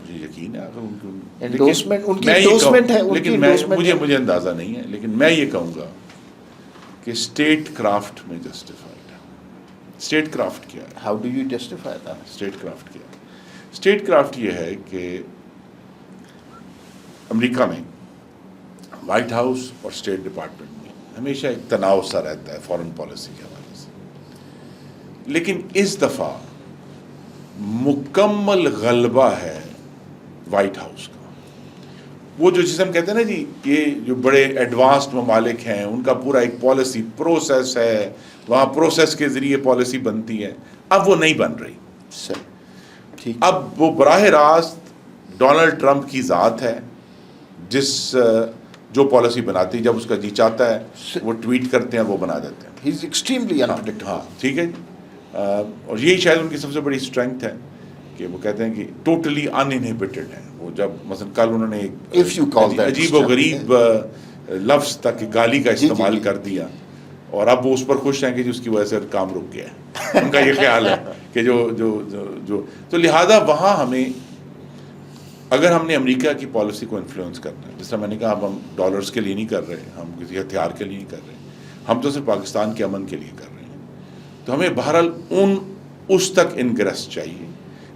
مجھے یقین ہے اگر ان کی انڈورسمنٹ ان کی انڈورسمنٹ ہے، لیکن مجھے اندازہ نہیں ہے، لیکن میں یہ کہوں گا کہ اسٹیٹ کرافٹ میں جسٹیفائڈ ہے. اسٹیٹ کرافٹ کیا ہے؟ How do you justify that? State craft کیا ہے؟ اسٹیٹ کرافٹ یہ ہے کہ امریکہ میں وائٹ ہاؤس اور اسٹیٹ ڈپارٹمنٹ میں ہمیشہ ایک تناؤ سا رہتا ہے فارن پالیسی کے حوالے سے، لیکن اس دفعہ مکمل غلبہ ہے وائٹ ہاؤس کا. وہ جو جسے ہم کہتے ہیں نا جی، یہ جو بڑے ایڈوانسڈ ممالک ہیں ان کا پورا ایک پالیسی پروسیس ہے، وہاں پروسیس کے ذریعے پالیسی بنتی ہے. اب وہ نہیں بن رہی. ٹھیک، اب وہ براہ راست ڈونلڈ ٹرمپ کی ذات ہے، جو پالیسی بناتی ہے، جب اس کا جی چاہتا ہے وہ ٹویٹ کرتے ہیں، وہ بنا دیتے ہیں. ہی از ایکسٹریملی انپریڈکٹیبل. ہاں ٹھیک ہے. اور یہی شاید ان کی سب سے بڑی اسٹرینتھ ہے کہ وہ کہتے ہیں کہ ٹوٹلی ان انہیبٹڈ ہے. وہ جب مثلا کل انہوں نے ایک عجیب و غریب لفظ تک گالی کا استعمال کر دیا، اور اب وہ اس پر خوش ہیں کہ اس کی وجہ سے کام رک گیا ہے. ان کا یہ خیال ہے کہ جو تو لہذا وہاں ہمیں، اگر ہم نے امریکہ کی پالیسی کو انفلوئنس کرنا ہے، جس طرح میں نے کہا اب ہم ڈالرز کے لیے نہیں کر رہے، ہم کسی ہتھیار کے لیے نہیں کر رہے، ہم تو صرف پاکستان کے امن کے لیے کر رہے ہیں، تو ہمیں بہرحال اس تک انگریس چاہیے.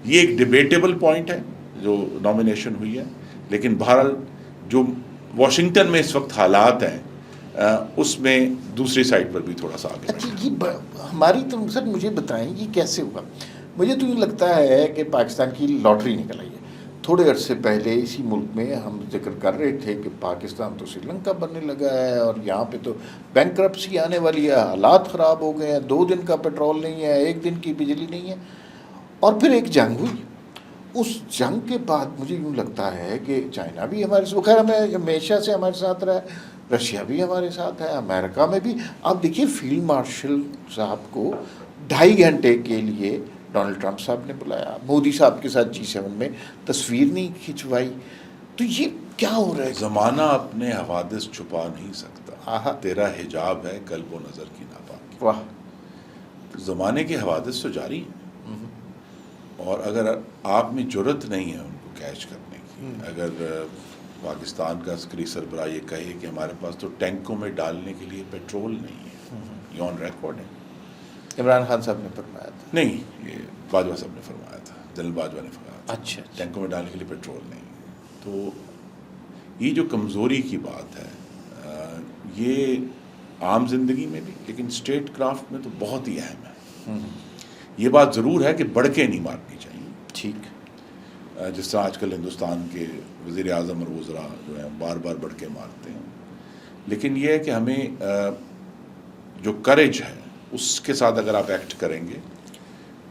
یہ ایک ڈیبیٹیبل پوائنٹ ہے جو نامینیشن ہوئی ہے، لیکن بہرحال جو واشنگٹن میں اس وقت حالات ہیں اس میں دوسری سائڈ پر بھی تھوڑا سا آگے. اچھا یہ ہماری تو سر مجھے بتائیں یہ کیسے ہوگا؟ مجھے تو یہ لگتا ہے کہ پاکستان کی لاٹری نکل آئی ہے. تھوڑے عرصے پہلے اسی ملک میں ہم ذکر کر رہے تھے کہ پاکستان تو سری لنکا بننے لگا ہے، اور یہاں پہ تو بینکرپسی آنے والی ہے، حالات خراب ہو گئے ہیں، 2 دن کا پیٹرول نہیں ہے، 1 دن کی بجلی نہیں ہے. اور پھر ایک جنگ ہوئی. اس جنگ کے بعد مجھے یوں لگتا ہے کہ چائنا بھی ہمارے ساتھ، خیر ہمیں ہمیشہ سے ہمارے ساتھ رہا ہے، رشیا بھی ہمارے ساتھ ہے، امریکہ میں بھی. آپ دیکھیے فیلڈ مارشل صاحب کو 2.5 گھنٹے کے لیے ڈونلڈ ٹرمپ صاحب نے بلایا، مودی صاحب کے ساتھ G7 میں تصویر نہیں کھنچوائی. تو یہ کیا ہو رہا ہے؟ زمانہ اپنے حوادث چھپا نہیں سکتا، تیرا حجاب ہے قلب و نظر کی ناپاکی. واہ. زمانے کے حوادث تو جاری ہیں، اور اگر آپ میں جرت نہیں ہے ان کو کیچ کرنے کی، اگر پاکستان کا عسکری سربراہ یہ کہے کہ ہمارے پاس تو ٹینکوں میں ڈالنے کے لیے پیٹرول نہیں ہے، یہ آن ریکارڈ ہے. عمران خان صاحب نے فرمایا تھا؟ نہیں، یہ باجوہ صاحب نے فرمایا تھا، جنرل باجوہ نے فرمایا تھا. اچھا. ٹینکوں میں ڈالنے کے لیے پیٹرول نہیں. تو یہ جو کمزوری کی بات ہے یہ عام زندگی میں بھی، لیکن اسٹیٹ کرافٹ میں تو بہت ہی اہم ہے. یہ بات ضرور ہے کہ بڑھ کے نہیں مارنی چاہیے. ٹھیک. جس طرح آج کل ہندوستان کے وزیر اعظم اور وزراء جو ہیں بار بار بڑھ کے مارتے ہیں. لیکن یہ ہے کہ ہمیں جو کریج ہے اس کے ساتھ اگر آپ ایکٹ کریں گے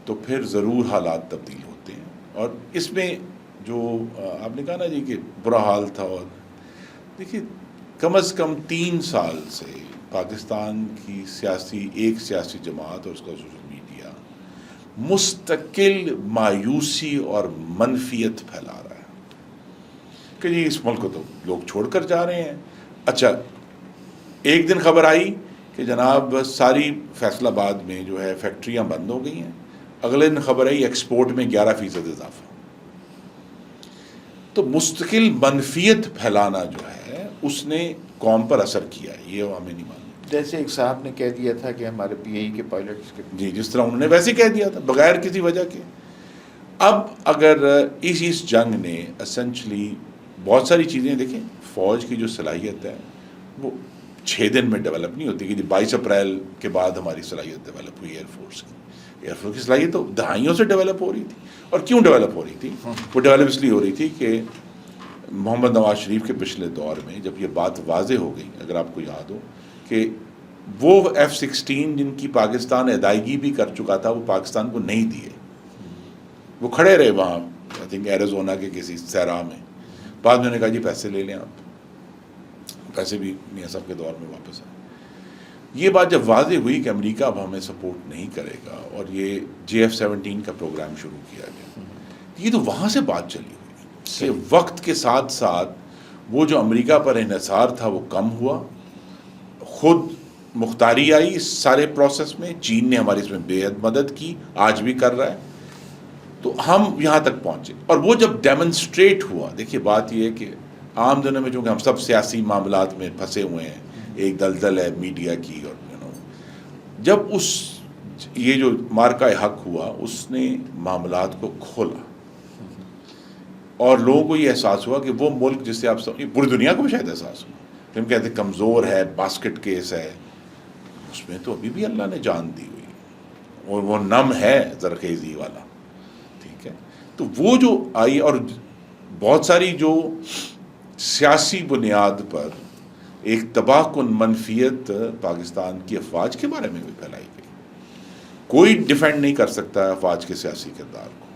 تو پھر ضرور حالات تبدیل ہوتے ہیں. اور اس میں جو آپ نے کہا نا جی کہ برا حال تھا، اور دیکھیے کم از کم 3 سال سے پاکستان کی ایک سیاسی جماعت اور اس کا سوشل میڈیا مستقل مایوسی اور منفیت پھیلا رہا ہے کہ جی اس ملک کو تو لوگ چھوڑ کر جا رہے ہیں. اچھا ایک دن خبر آئی کہ جناب ساری فیصل آباد میں جو ہے فیکٹریاں بند ہو گئی ہیں، اگلے دن خبر آئی ایکسپورٹ میں 11% اضافہ. تو مستقل منفیت پھیلانا جو ہے اس نے قوم پر اثر کیا ہے، یہ ہمیں نہیں معلوم. جیسے ایک صاحب نے کہہ دیا تھا کہ ہمارے پی اے ای کے پائلٹس کے جی جس طرح انہوں نے ویسے کہہ دیا تھا بغیر کسی وجہ کے. اب اگر اس جنگ نے اسینچلی بہت ساری چیزیں دیکھیں، فوج کی جو صلاحیت ہے وہ 6 دن میں ڈیولپ نہیں ہوتی کہ جی 22 اپریل کے بعد ہماری صلاحیت ڈیولپ ہوئی ایئر فورس کی صلاحیت تو دہائیوں سے ڈیولپ ہو رہی تھی. اور کیوں ڈیولپ ہو رہی تھی؟ وہ ڈیولپ اس لیے ہو رہی تھی کہ محمد نواز شریف کے پچھلے دور میں جب یہ بات واضح ہو گئی، اگر آپ کو یاد ہو کہ وہ F-16 جن کی پاکستان ادائیگی بھی کر چکا تھا وہ پاکستان کو نہیں دیے، وہ کھڑے رہے وہاں آئی تھنک ایریزونا کے کسی صحرا میں. بعد میں نے کہا جی پیسے لے لیں آپ، پیسے بھی میاں صاحب کے دور میں واپس آئے. یہ بات جب واضح ہوئی کہ امریکہ اب ہمیں سپورٹ نہیں کرے گا اور یہ JF-17 کا پروگرام شروع کیا گیا، یہ تو وہاں سے بات چلی ہوئی کہ وقت کے ساتھ ساتھ وہ جو امریکہ پر انحصار تھا وہ کم ہوا، خود مختاری آئی اس سارے پروسیس میں. چین نے ہماری اس میں بے حد مدد کی، آج بھی کر رہا ہے. تو ہم یہاں تک پہنچے اور وہ جب ڈیمونسٹریٹ ہوا، دیکھیے بات یہ ہے کہ عام دنوں میں چونکہ ہم سب سیاسی معاملات میں پھنسے ہوئے ہیں، ایک دلدل ہے میڈیا کی، اور جب یہ جو مارکہ حق ہوا اس نے معاملات کو کھولا اور لوگوں کو یہ احساس ہوا کہ وہ ملک جس سے آپ پوری دنیا کو بھی شاید احساس ہوا، ہم کہتے ہیں کمزور ہے، باسکٹ کیس ہے، اس میں تو ابھی بھی اللہ نے جان دی ہوئی اور وہ نم ہے زرخیزی والا. ٹھیک ہے، تو وہ جو آئی اور بہت ساری جو سیاسی بنیاد پر ایک تباہ کن منفیت پاکستان کی افواج کے بارے میں بھی پھیلائی گئی. کوئی ڈیفینڈ نہیں کر سکتا ہے افواج کے سیاسی کردار کو،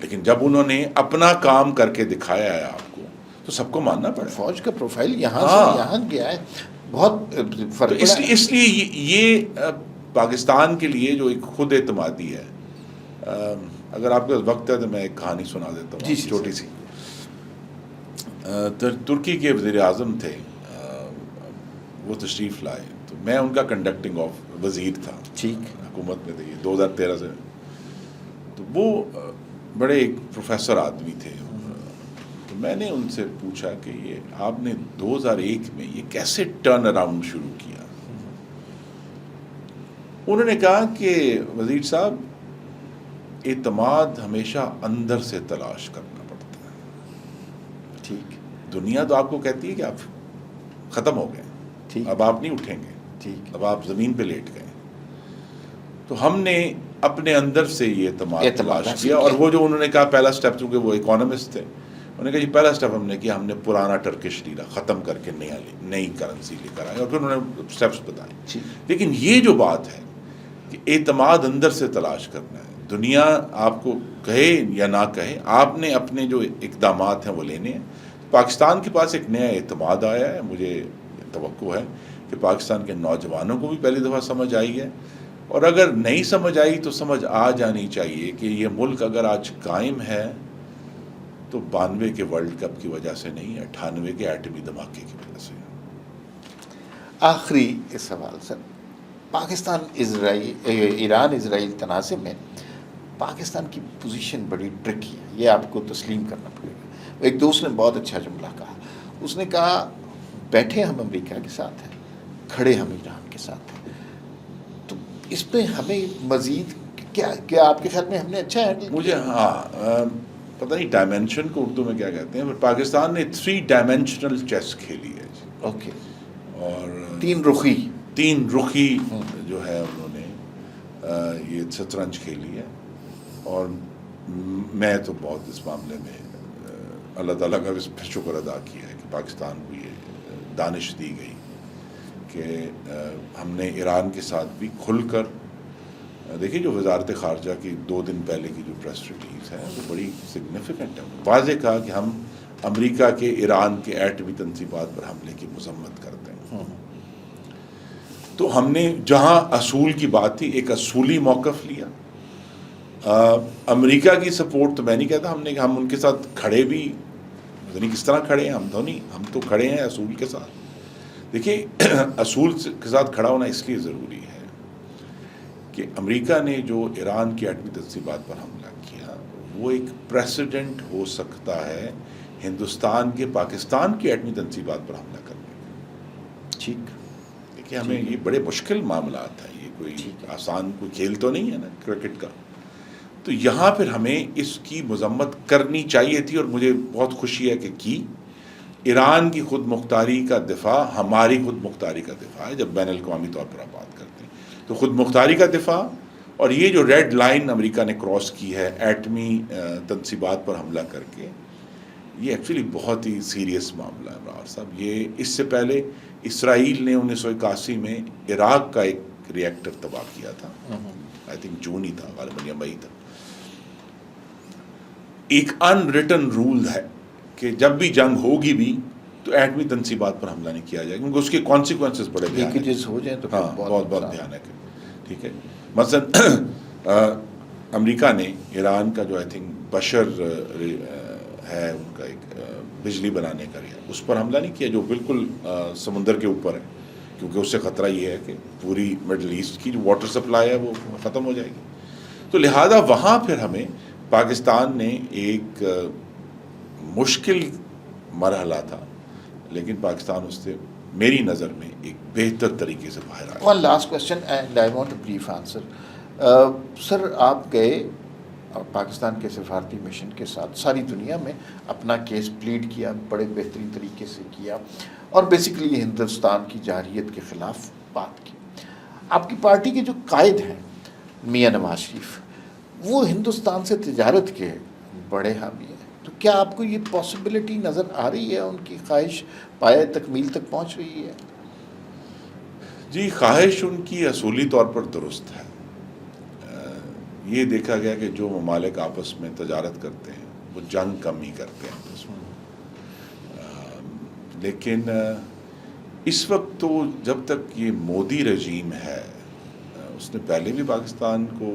لیکن جب انہوں نے اپنا کام کر کے دکھایا ہے آپ کو تو سب کو ماننا پڑے. فوج کا پروفائل یہاں سے یہاں گیا ہے، بہت فرق. اس لیے یہ پاکستان کے لیے جو ایک خود اعتمادی ہے، اگر آپ کے وقت ہے تو میں ایک کہانی سنا دیتا ہوں چھوٹی سی. ترکی کے وزیر اعظم تھے، وہ تشریف لائے تو میں ان کا کنڈکٹنگ وزیر تھا، حکومت میں تھے، یہ 2013 سے. تو وہ بڑے ایک پروفیسر آدمی تھے. تو میں نے ان سے پوچھا کہ یہ آپ نے 2001 میں یہ کیسے ٹرن اراؤنڈ شروع کیا؟ انہوں نے کہا کہ وزیر صاحب اعتماد ہمیشہ اندر سے تلاش کرنا پڑتا ہے. ٹھیک، دنیا تو آپ کو کہتی ہے کہ آپ ختم ہو گئے، اب آپ نہیں اٹھیں گے، ٹھیک، اب آپ زمین پہ لیٹ گئے. تو ہم نے اپنے اندر سے یہ اعتماد تلاش کیا. اور وہ جو انہوں نے کہا پہلا سٹیپ، چونکہ وہ اکانومسٹ تھے، انہوں نے کہا جی پہلا سٹیپ ہم نے کیا، ہم نے پرانا ٹرکش لیرا ختم کر کے نئی کرنسی لے کر آئے، اور پھر انہوں نے سٹیپس بتائے. لیکن یہ جو بات ہے کہ اعتماد اندر سے تلاش کرنا ہے، دنیا آپ کو کہے یا نہ کہے، آپ نے اپنے جو اقدامات ہیں وہ لینے ہیں. پاکستان کے پاس ایک نیا اعتماد آیا ہے. مجھے توقع ہے کہ پاکستان کے نوجوانوں کو بھی پہلی دفعہ سمجھ آئی ہے، اور اگر نہیں سمجھ آئی تو سمجھ آ جانی چاہیے کہ یہ ملک اگر آج قائم ہے تو 92 کے ورلڈ کپ کی وجہ سے نہیں، 98 کے ایٹمی دھماکے کی وجہ سے. آخری اس سوال سر، پاکستان ایران اسرائیل تنازع میں پاکستان کی پوزیشن بڑی ٹرکی ہے، یہ آپ کو تسلیم کرنا پڑے گا. ایک دوست نے بہت اچھا جملہ کہا، اس نے کہا بیٹھے ہم امریکہ کے ساتھ ہیں، کھڑے ہم ایران کے ساتھ ہیں. تو اس میں ہمیں مزید کیا آپ کے خیال میں ہم نے اچھا ہے؟ مجھے پتہ نہیں ڈائمینشن کو اردو میں کیا کہتے ہیں، پر پاکستان نے 3 ڈائمینشنل چیس کھیلی ہے. اوکے، اور 3 رخی جو ہے انہوں نے یہ شطرنج کھیلی ہے. اور میں تو بہت اس معاملے میں اللہ تعالیٰ کا بھی پھر شکر ادا کیا ہے کہ پاکستان کو یہ دانش دی گئی کہ ہم نے ایران کے ساتھ بھی کھل کر دیکھیے جو وزارت خارجہ کی 2 دن پہلے کی جو پریس ریلیز ہے وہ بڑی سگنیفیکنٹ ہے. واضح کہا کہ ہم امریکہ کے ایران کے ایٹمی تنصیبات پر حملے کی مذمت کرتے ہیں. تو ہم نے جہاں اصول کی بات تھی ایک اصولی موقف لیا. امریکہ کی سپورٹ تو میں نہیں کہتا, ہم ان کے ساتھ کھڑے بھی نہیں, کس طرح کھڑے ہیں ہم تو کھڑے ہیں اصول کے ساتھ. دیکھیے اصول کے ساتھ کھڑا ہونا اس لیے ضروری ہے کہ امریکہ نے جو ایران کی ایٹمی تنصیبات پر حملہ کیا وہ ایک پریسیڈنٹ ہو سکتا ہے ہندوستان کے پاکستان کی ایٹمی تنصیبات پر حملہ کرنے کا. ٹھیک, دیکھیے ہمیں یہ بڑے مشکل معاملات ہیں, یہ کوئی آسان کوئی کھیل تو نہیں ہے نا کرکٹ کا. تو یہاں پھر ہمیں اس کی مذمت کرنی چاہیے تھی, اور مجھے بہت خوشی ہے کہ کی. ایران کی خود مختاری کا دفاع ہماری خود مختاری کا دفاع ہے. جب بین الاقوامی طور پر آپ بات کرتے ہیں تو خود مختاری کا دفاع, اور یہ جو ریڈ لائن امریکہ نے کراس کی ہے ایٹمی تنصیبات پر حملہ کر کے, یہ ایکچولی بہت ہی سیریس معاملہ ہے براور صاحب. یہ اس سے پہلے اسرائیل نے 1981 میں عراق کا ایک ری ایکٹر تباہ کیا تھا, آئی تھنک جون ہی تھا غالباً یا مئی تھا. ایک ان ریٹن رول ہے کہ جب بھی جنگ ہوگی بھی تو ایٹمی تنصیبات پر حملہ نہیں کیا جائے گا, کیونکہ اس کے کانسیکوینسز بڑے لیکیجز ہو جائیں تو بہت بھیانک ہے. ٹھیک ہے, مثلا امریکہ نے ایران کا جو آئی تھنک بشر ہے ان کا ایک بجلی بنانے کا اس پر حملہ نہیں کیا جو بالکل سمندر کے اوپر ہے, کیونکہ اس سے خطرہ یہ ہے کہ پوری مڈل ایسٹ کی جو واٹر سپلائی ہے وہ ختم ہو جائے گی. تو لہٰذا وہاں پھر ہمیں پاکستان نے ایک مشکل مرحلہ تھا, لیکن پاکستان اس سے میری نظر میں ایک بہتر طریقے سے باہر آیا. One last question and I want a brief answer. Sir آپ گئے پاکستان کے سفارتی مشن کے ساتھ ساری دنیا میں اپنا کیس پلیڈ کیا, بڑے بہترین طریقے سے کیا, اور بیسیکلی ہندوستان کی جارحیت کے خلاف بات کی. آپ کی پارٹی کے جو قائد ہیں میاں نواز شریف, وہ ہندوستان سے تجارت کے بڑے حامی ہیں. تو کیا آپ کو یہ پاسبلٹی نظر آ رہی ہے, ان کی خواہش پایہ تکمیل تک پہنچ رہی ہے؟ جی, خواہش ان کی اصولی طور پر درست ہے. یہ دیکھا گیا کہ جو ممالک آپس میں تجارت کرتے ہیں وہ جنگ کم ہی کرتے ہیں آپس میں. لیکن اس وقت تو جب تک یہ مودی رجیم ہے, اس نے پہلے بھی پاکستان کو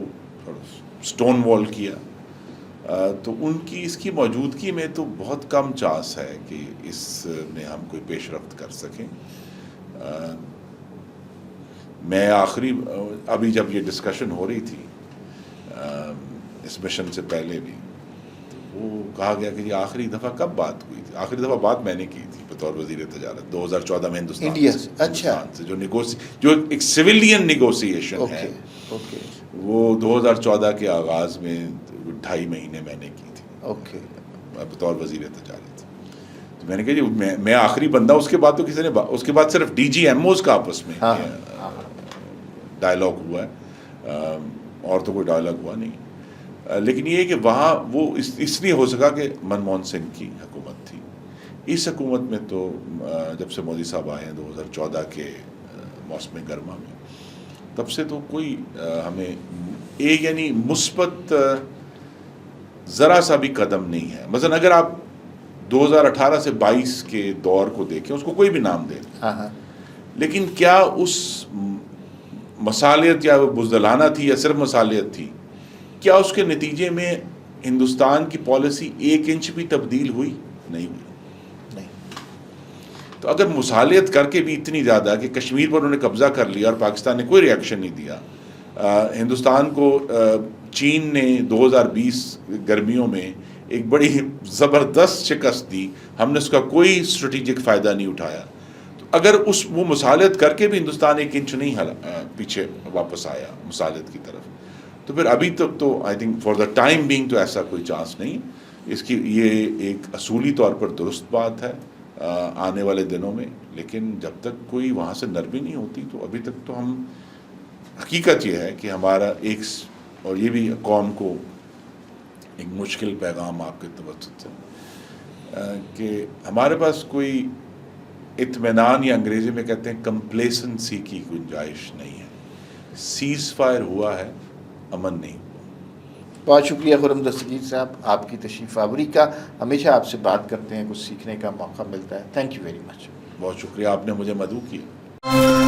سٹون وال کیا, تو ان کی اس کی موجودگی میں تو بہت کم چانس ہے کہ اس میں ہم کوئی پیش رفت کر سکیں. میں ابھی جب یہ ڈسکشن ہو رہی تھی اس مشن سے پہلے بھی, تو وہ کہا گیا کہ یہ آخری دفعہ کب بات ہوئی تھی. آخری دفعہ بات میں نے کی تھی بطور وزیر تجارت 2014 میں ہندوستان سے جو ایک سویلین نیگوسیشن ہے, وہ 2014 کے آغاز میں 2.5 مہینے میں نے کی تھی بطور وزیر تجارت. تو میں نے کہا جی میں آخری بندہ, اس کے بعد تو کسی نے, اس کے بعد صرف ڈی جی ایم اوز کا آپس میں ڈائلاگ ہوا ہے, اور تو کوئی ڈائلاگ ہوا نہیں. لیکن یہ ہے کہ وہاں وہ اس لیے ہو سکا کہ منموہن سنگھ کی حکومت تھی. اس حکومت میں تو جب سے مودی صاحب آئے ہیں 2014 کے موسم گرما میں, تب سے تو کوئی ہمیں ایک یعنی مثبت ذرا سا بھی قدم نہیں ہے. مثلا اگر آپ 2018 سے 22 کے دور کو دیکھیں, اس کو کوئی بھی نام دیں, لیکن کیا اس مصالحت یا بزدلانہ تھی یا صرف مصالحت تھی, کیا اس کے نتیجے میں ہندوستان کی پالیسی 1 انچ بھی تبدیل ہوئی؟ نہیں ہوئی. تو اگر مصالحت کر کے بھی اتنی زیادہ کہ کشمیر پر انہوں نے قبضہ کر لیا اور پاکستان نے کوئی ریئیکشن نہیں دیا, ہندوستان کو چین نے 2020 گرمیوں میں ایک بڑی زبردست شکست دی, ہم نے اس کا کوئی اسٹریٹجک فائدہ نہیں اٹھایا. تو اگر وہ مصالحت کر کے بھی ہندوستان 1 انچ نہیں پیچھے واپس آیا مصالحت کی طرف, تو پھر ابھی تک تو I think for the time being تو ایسا کوئی چانس نہیں. اس کی یہ ایک اصولی طور پر درست بات ہے آنے والے دنوں میں, لیکن جب تک کوئی وہاں سے نرمی نہیں ہوتی تو ابھی تک تو ہم, حقیقت یہ ہے کہ ہمارا ایک, اور یہ بھی قوم کو ایک مشکل پیغام آپ کے توسط سے, کہ ہمارے پاس کوئی اطمینان یا انگریزی میں کہتے ہیں کمپلیسنسی کی گنجائش نہیں ہے. سیز فائر ہوا ہے, امن نہیں ہوا. بہت شکریہ خرم دستگیر صاحب آپ کی تشریف آوری کا. ہمیشہ آپ سے بات کرتے ہیں, کچھ سیکھنے کا موقع ملتا ہے. Thank you very much. بہت شکریہ, آپ نے مجھے مدعو کیا.